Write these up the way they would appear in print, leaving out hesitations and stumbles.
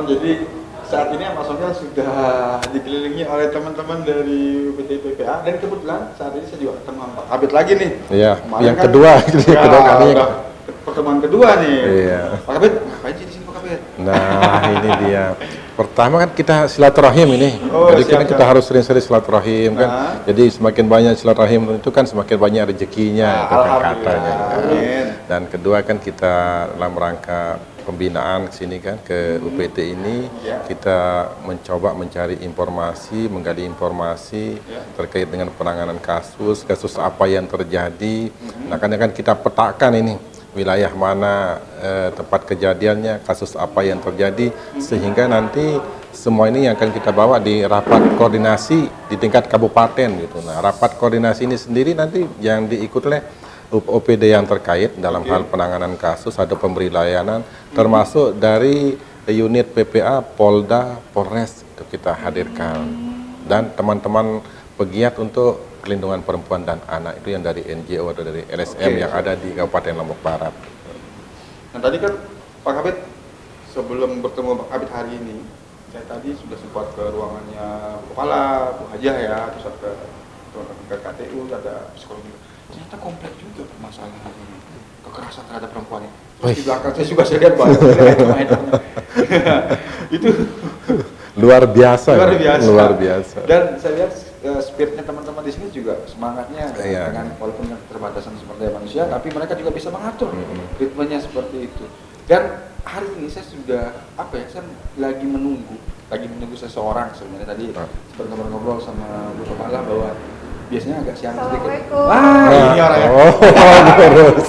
jadi saat ini Mas Sofyan sudah dikelilingi oleh teman-teman dari UPT PPA dan kebetulan saat ini saya juga ketemu Pak Kabit lagi nih. Iya, Kemarin yang kan, kedua, kedua kalinya. udah pertemuan kedua nih. Iya. Pak Kabit, ngapain sih di sini Pak Kabit? Nah, ini dia. Pertama kan kita silaturahim ini. Oh, Jadi siap, kita harus sering-sering silaturahim kan. Nah. Jadi semakin banyak silaturahim itu kan semakin banyak rezekinya itu kan Alhamdulillah. katanya. Amin. Dan kedua kan kita dalam rangka pembinaan ke sini kan ke UPT ini Ya. kita mencoba mencari informasi, menggali informasi Ya. terkait dengan penanganan kasus apa yang terjadi. Nah, kan kita petakan ini wilayah mana tempat kejadiannya, kasus apa yang terjadi, sehingga nanti semua ini yang akan kita bawa di rapat koordinasi di tingkat kabupaten gitu. Nah, rapat koordinasi ini sendiri nanti yang diikuti oleh OPD yang terkait dalam hal penanganan kasus atau pemberi layanan, termasuk dari unit PPA, Polda, Polres itu kita hadirkan, dan teman-teman pegiat untuk perlindungan perempuan dan anak itu yang dari NGO atau dari LSM yang ada di Kabupaten Lombok Barat. Nah tadi kan Pak Kabit, sebelum bertemu Pak Kabit hari ini, saya tadi sudah sempat ke ruangannya Kepala, Bu Hajah ya, terus ke KTU, ada psikologi. Ternyata kompleks juga permasalahan ini, kekerasan terhadap perempuan ini. Terus di belakang saya juga saya lihat banyak item-itemnya. Itu Luar biasa. luar biasa. Luar biasa. Dan saya lihat spiritnya teman-teman di sini juga semangatnya Iya. dengan walaupun dengan keterbatasan seperti manusia, tapi mereka juga bisa mengatur ritmenya seperti itu. Dan hari ini saya sudah saya lagi menunggu seseorang sebenarnya tadi sempat ngobrol-ngobrol sama Bu Kepala bahwa biasanya agak siang sedikit. Assalamualaikum. Wah, ini orangnya. Terus.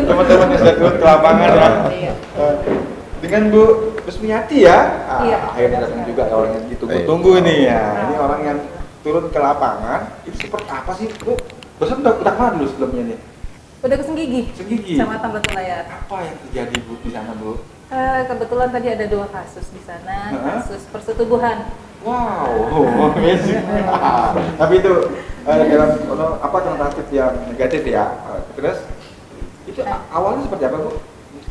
Teman-teman yang sudah turun ke lapangan ya. Iya. Dengan Bu Rusmiati ya. Iya. Akhirnya datang juga orang yang ditunggu-tunggu nih ya. Ini orang yang turun ke lapangan. Itu seperti apa sih, Bu? Bosan udah kemana dulu sebelumnya nih? Udah ke Senggigi. Senggigi. Kecamatan Batu Layar. Apa yang terjadi Bu di sana, Bu? Kebetulan tadi ada 2 kasus di sana, Hah? kasus persetubuhan. Wow, amazing. Tapi itu dalam konnotatif yang negatif ya. Terus itu awalnya seperti apa, Bu?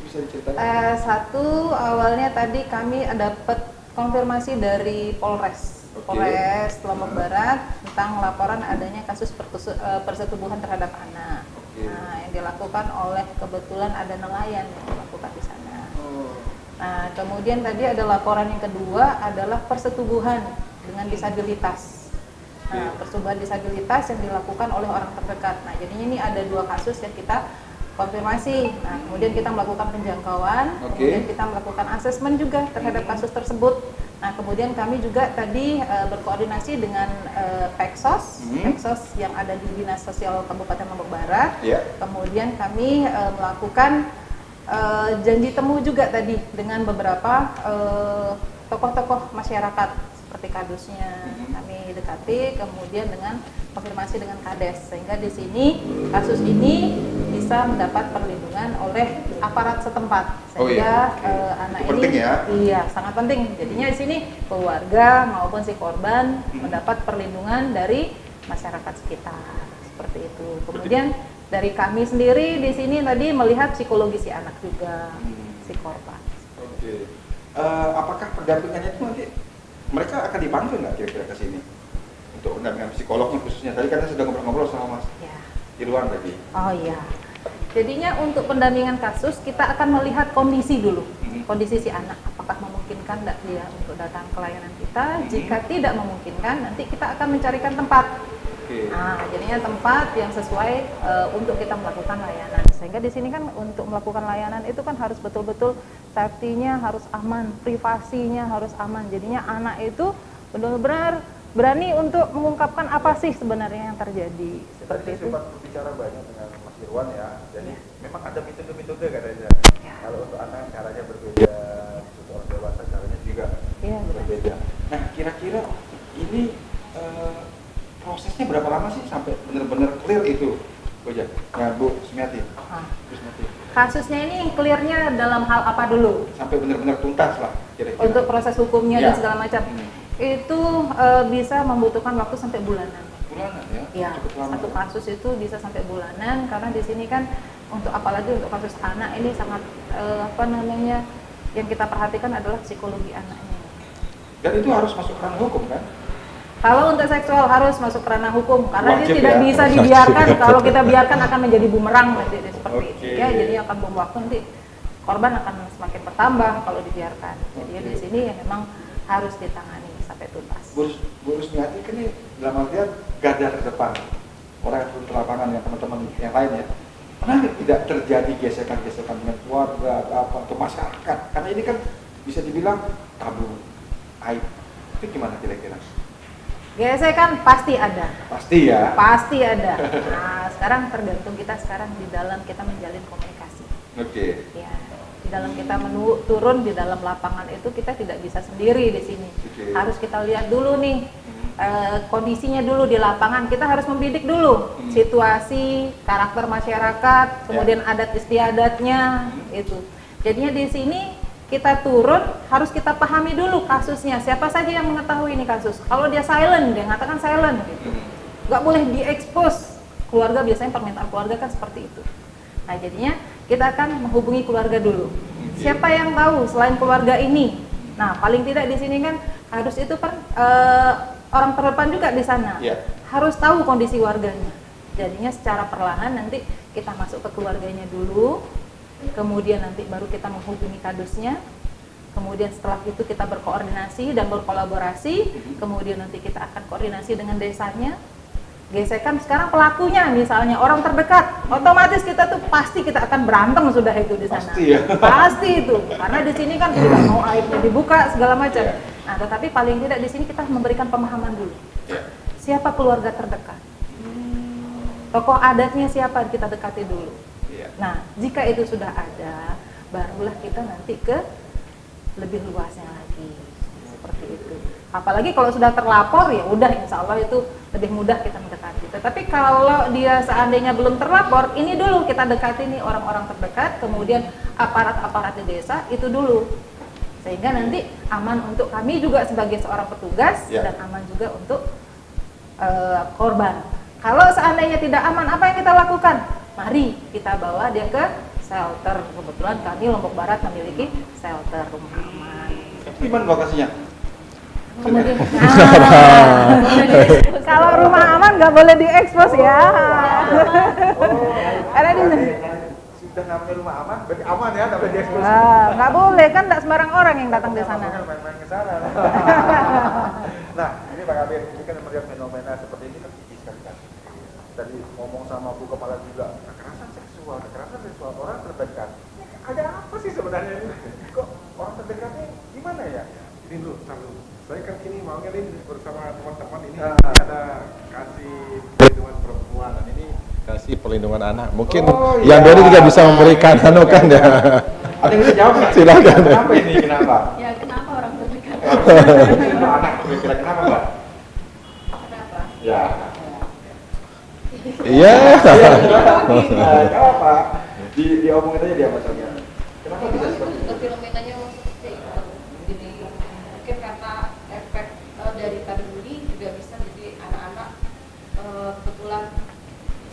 Bisa diceritain? Satu awalnya tadi kami dapat konfirmasi dari Polres. Oke. Polres Lombok Barat tentang laporan adanya kasus persetubuhan terhadap anak. Oke. Nah, yang dilakukan oleh kebetulan ada nelayan yang melakukan di sana. Nah, kemudian tadi ada laporan yang kedua adalah persetubuhan dengan disabilitas. Nah, persetubuhan disabilitas yang dilakukan oleh orang terdekat. Nah, jadinya ini ada 2 kasus yang kita konfirmasi. Nah, kemudian kita melakukan penjangkauan, kemudian kita melakukan asesmen juga terhadap kasus tersebut. Nah, kemudian kami juga tadi berkoordinasi dengan Peksos yang ada di Dinas Sosial Kabupaten Lombok Barat. Ya. Kemudian kami melakukan janji temu juga tadi dengan beberapa tokoh-tokoh masyarakat seperti kadusnya kami dekati, kemudian dengan konfirmasi dengan kades, sehingga di sini kasus ini bisa mendapat perlindungan oleh aparat setempat, sehingga anak itu penting ini ya? Iya, sangat penting. Jadinya di sini keluarga maupun si korban mendapat perlindungan dari masyarakat sekitar seperti itu. Kemudian dari kami sendiri di sini tadi melihat psikologi si anak juga, si korban. Oke. Apakah pendampingannya itu nanti mereka akan dipanggil nggak kira-kira ke sini untuk pendampingan psikolognya khususnya? Tadi kan saya sudah ngobrol-ngobrol sama Mas Ya. Irwan tadi. Oh iya. Jadinya untuk pendampingan kasus kita akan melihat kondisi dulu, kondisi si anak. Apakah memungkinkan nggak dia untuk datang ke layanan kita? Jika tidak memungkinkan, nanti kita akan mencarikan tempat. Nah, jadinya tempat yang sesuai untuk kita melakukan layanan. Sehingga di sini kan untuk melakukan layanan itu kan harus betul-betul safety-nya harus aman, privasinya harus aman. Jadinya anak itu benar-benar berani untuk mengungkapkan apa sih sebenarnya yang terjadi. Seperti Tadi itu. saya sempat berbicara banyak dengan Mas Irwan ya. Jadi memang ada metode-metode katanya. Kalau untuk anak caranya berbeda, untuk orang dewasa caranya juga berbeda. Nah, kira-kira ini prosesnya berapa lama sih sampai benar-benar clear itu, Bu Jan? Nah, Bu Sumiati. Kasusnya ini clearnya dalam hal apa dulu? Sampai benar-benar tuntas lah kira-kira. Untuk proses hukumnya Ya. dan segala macam. Itu bisa membutuhkan waktu sampai bulanan. Bulanan ya? Ya, Cukup lama. satu kasus itu bisa sampai bulanan karena di sini kan untuk apalagi untuk kasus anak ini sangat yang kita perhatikan adalah psikologi anaknya. Dan itu harus masuk ranah hukum kan? Kalau untuk seksual harus masuk ranah hukum karena Wajib dia tidak ya? bisa dibiarkan. Kalau kita biarkan akan menjadi bumerang nanti seperti Oke. itu ya. Jadi akan bom waktu nanti korban akan semakin bertambah kalau dibiarkan. Jadi Oke. di sini ya memang harus ditangani sampai tuntas. Bu Rusmiati kan ini dalam artian garda terdepan orang yang turun ke lapangan yang teman-teman yang lain ya. Pernah tidak terjadi gesekan-gesekan dengan keluarga atau masyarakat? Karena ini kan bisa dibilang tabu, aib. Itu gimana kira-kira? Gesekan pasti ada. Pasti ya. Pasti ada. Nah, sekarang tergantung kita sekarang di dalam kita menjalin komunikasi. Oke. Ya, di dalam kita turun di dalam lapangan itu kita tidak bisa sendiri di sini. Oke. Harus kita lihat dulu nih kondisinya dulu di lapangan. Kita harus membidik dulu situasi, karakter masyarakat, kemudian adat istiadatnya itu. Jadinya di sini kita turun harus kita pahami dulu kasusnya. Siapa saja yang mengetahui ini kasus. Kalau dia silent, dia mengatakan silent gitu. Nggak boleh diekspos. Keluarga biasanya permintaan keluarga kan seperti itu. Nah, jadinya kita akan menghubungi keluarga dulu. Siapa yang tahu selain keluarga ini? Nah, paling tidak di sini kan harus itu kan orang terdepan juga di sana. Iya. Harus tahu kondisi warganya. Jadinya secara perlahan nanti kita masuk ke keluarganya dulu. Kemudian nanti baru kita menghubungi kadusnya. Kemudian setelah itu kita berkoordinasi dan berkolaborasi. Kemudian nanti kita akan koordinasi dengan desanya. Gesekan sekarang pelakunya misalnya orang terdekat, otomatis kita tuh pasti kita akan berantem sudah itu di sana. Pasti ya. Pasti itu. Karena di sini kan tidak mau aibnya dibuka segala macam. Nah, tetapi paling tidak di sini kita memberikan pemahaman dulu. Siapa keluarga terdekat? Tokoh adatnya siapa kita dekati dulu. Nah, jika itu sudah ada, barulah kita nanti ke lebih luasnya lagi, seperti itu. Apalagi kalau sudah terlapor, ya udah, insya Allah itu lebih mudah kita mendekati. Tetapi kalau dia seandainya belum terlapor, ini dulu kita dekati nih orang-orang terdekat, kemudian aparat-aparat di desa itu dulu, sehingga nanti aman untuk kami juga sebagai seorang petugas dan aman juga untuk korban. Kalau seandainya tidak aman, apa yang kita lakukan? Mari kita bawa dia ke shelter. Kebetulan kami Lombok Barat memiliki shelter rumah aman. Gimana lokasinya? Kemudian, kalau rumah aman nggak boleh diekspos ya. Karena di sudah namanya rumah aman, berarti aman ya, tapi diekspos. nggak boleh kan, nggak sembarang orang yang datang di sana. Main-main ke sana. Nah, ini Pak Kabir, ini kan melihat fenomena seperti ini kan tinggi sekali kan. Tadi ngomong sama Bu Kepala juga, kekerasan seksual orang terdekat. Ada apa sih sebenarnya ini? Kok orang terdekatnya gimana ya? Ini dulu, saya kan kini maunya nih bersama teman-teman ini ada kasih perlindungan perempuan dan ini Kasih perlindungan anak. Mungkin Oh, yang iya. Doni juga bisa memberikan kan ya. Ada yang bisa jawab nggak? Silakan. Kenapa ini? Kenapa? Ya kenapa orang terdekat? Anak kira-kira kenapa Mbak? Kenapa? Ya. Iya. Jawab Pak. Diomongin aja dia masalahnya. Kenapa bisa seperti itu? Fenomenanya memang seperti itu. Jadi mungkin karena efek dari pandemi juga bisa jadi anak-anak kebetulan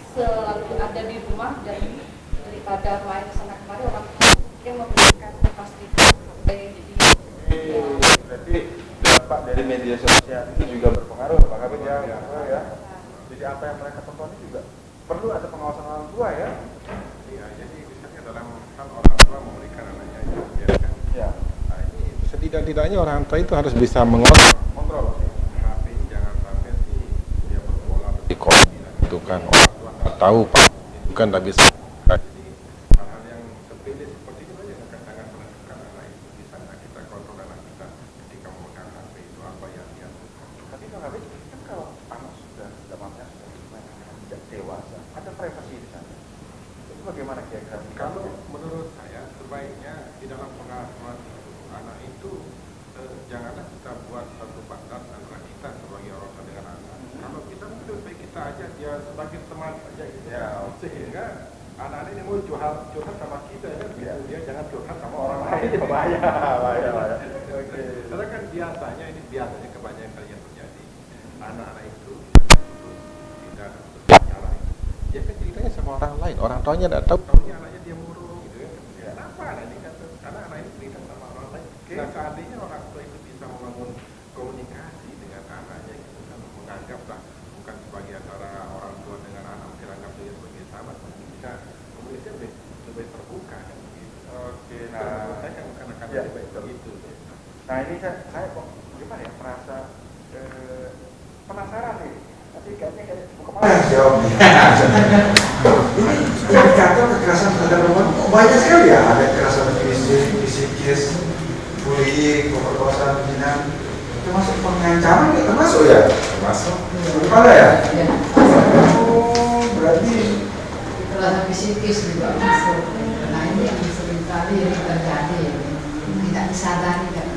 selalu ada di rumah dan daripada main sana kemari orang tua mungkin memberikan kepastian jadi Berarti dampak dari media sosial itu juga berpengaruh Pak Kabir ya. Jadi apa yang mereka tonton ini juga perlu ada pengawasan orang tua ya. iya, jadi misalnya dalam hal orang tua memberikan anaknya itu biarkan. Ya. Nah, ini Setidak-tidaknya orang tua itu harus bisa mengontrol Kontrol. tapi jangan sampai sih dia berpola di kota itu kan orang tua nggak tahu Pak, bukan tak bisa. hal-hal yang sepele seperti itu aja jangan pernah tekan anak itu. Di sana kita kontrol anak kita ketika memegang HP itu apa yang dia suka. Tapi Pak Kabir kan kalau anak sudah dalamnya sudah tidak dewasa, ada privasi di sana. Itu bagaimana kira-kira? Kalau menurut saya sebaiknya di dalam pengasuhan itu anak itu janganlah kita buat satu batas antara kita sebagai orang tua dengan anak. Kalau kita mungkin lebih baik kita aja dia sebagai teman saja gitu Ya. sehingga anak-anak ini mau curhat sama kita ya kan gitu. Dia jangan curhat sama orang lain. bahaya. Oke. Karena kan biasanya kebanyakan kali yang terjadi anak-anak itu tidak berbicara. Dia kan ceritanya sama orang lain, orang tuanya tidak tahu. Tahunya anaknya dia murung gitu ya. Kenapa anak ini kata? Karena anak ini cerita sama Nah, seandainya orang tua itu bisa membangun komunikasi dengan anaknya gitu kan, menganggaplah bukan sebagai antara orang tua dengan anak, mungkin anggap dia sebagai sahabat, tapi bisa komunikasi lebih terbuka kan begitu. Oke, Menurut saya akan ya, lebih betul. begitu. Nah ini saya kok gimana ya, merasa penasaran nih. Tapi kayaknya buka kepala jawabnya. Ini kata kekerasan terhadap perempuan banyak sekali ya. Ada kekerasan fisik, psikis, bullying, pemerkosaan, penghinaan. Termasuk pengancaman nggak termasuk ya? Termasuk. Kepala ya? Ya. Oh, berarti Kekerasan psikis juga masuk. Nah ini yang sering kali terjadi, tidak disadari kan.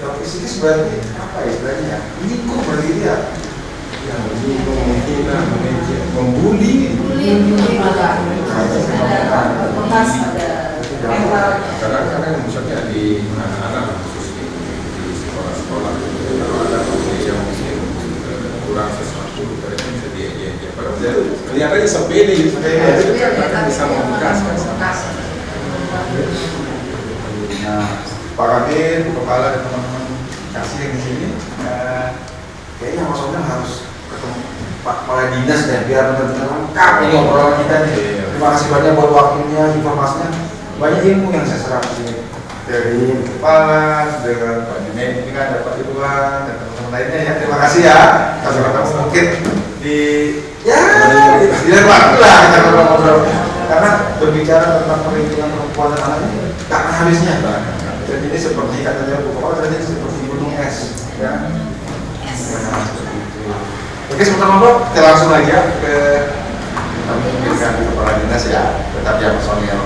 kalau psikis berarti apa istilahnya ya? Nikung berarti ya? Ya, menghina, mengejek, membuli. Bullying juga. Ada bekas, ada mental. Kadang-kadang misalnya di anak-anak khususnya di sekolah-sekolah kalau ada pemuda yang mungkin kurang sesuatu mereka bisa diejek. Padahal kelihatannya sepele gitu. Itu kan bisa membekaskan. Nah, Pak Kabir, Bu Kepala dan teman-teman kasih yang di sini, kayaknya Mas Onel harus ketemu Pak Kepala Dinas deh, biar benar-benar lengkap ini obrolan kita nih. Terima kasih banyak buat waktunya, informasinya, banyak ilmu yang saya serap di sini dari Kepala, dengan Pak Junaid, ini kan ada Pak Ridwan dan teman-teman lainnya ya. Terima kasih ya. Sampai ketemu mungkin di di lain waktu lah kita ngobrol-ngobrol. Karena berbicara tentang perlindungan perempuan dan anak ini tak ada habisnya. Dan ini seperti katanya Bu Kepala tadi seperti gunung es, ya. Nah, seperti itu. Oke, sebentar ngobrol, kita langsung aja ke kami Kepala Dinas ya, tetap yang personil.